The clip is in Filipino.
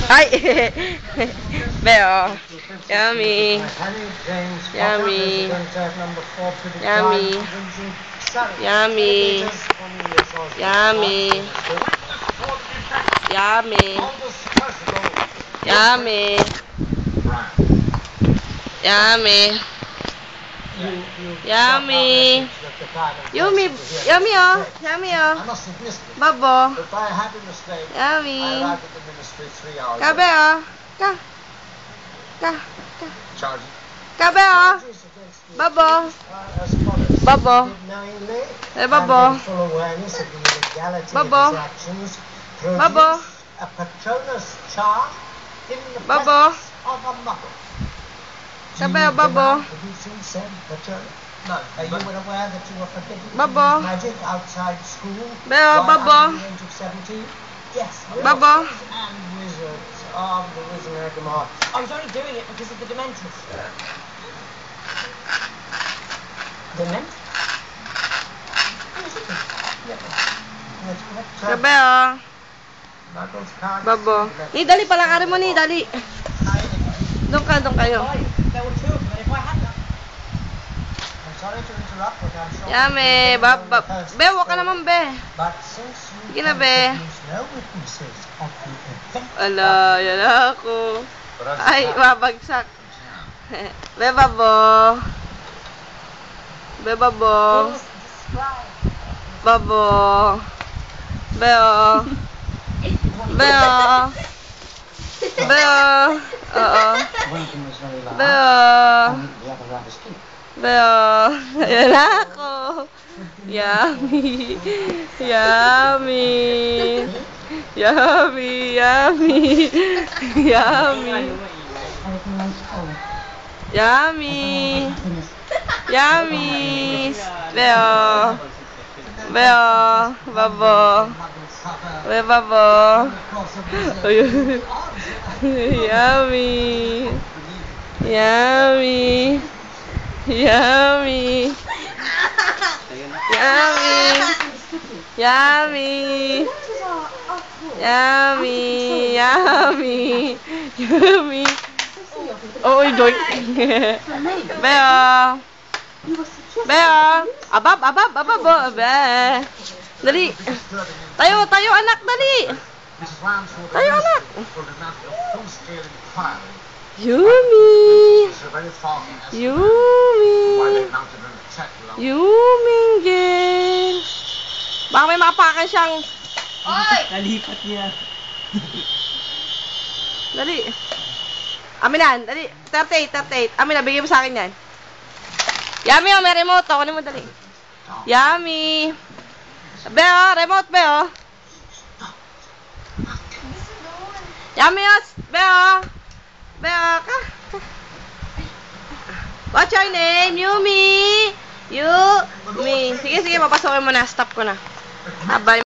Ay! Beo. Yummy. Yummy. Yummy. Yummy. Yummy. Yummy. Yummy. Yummy. Yummy. Yummy. Yummy, oh. Yummy, oh. Babo. Yummy. Kabe, oh. Ka. Ka. Kabe, oh. Babo. Babo. Eh, babo. Babo. Babo. Babo. Kabe, oh, babo. No. Are you aware that you were forbidden Babo. magic outside school? Beo, babo. At the age of 17? Yes. Babo. And wizards of the Wizarding. I was only doing it because of the Dementors. Dementors? Kabe, oh. Babo. Ni, dali pala kari mo, ni. Dali. Doon ka, doon kayo. There were two of them, and if I had them... I'm sorry to interrupt, but I'm sure... Yummy. Be, waka naman, be. But since you Sige na, be. no witnesses of the event... Ala, yan ako. Ay, mabagsak. Be, babo. Be, babo. Babo. Beo. Beo. Beo. Oo. Beo. Beo. Yan ako. Yummy. Yummy. Yummy. Yummy. Yummy. Yummy. Yummy. Beo. Beo. Babo. Be, babo. Yummy. Yummy. Yummy. Yummy. Yummy. Yummy. Yummy. Yummy. Oh, doink. Beo. Beo. Abab. Be. Dali. Tayo, anak, dali. Tayo, anak. Yummy. Yummy. Yummy. Baka may makapakan siyang... Oy! Nalipat niya. Dali. Aminan, dali. 38. Aminan, bigay mo sa akin yan. Yummy, oh, may remote. Kunin mo, dali. Yummy. Beo, remote, Beo. Yummy, oh, Beo. Beo, ka. What's your name? Yumi. Yumi. Sige, papasokin mo na. Stop ko na. Bye.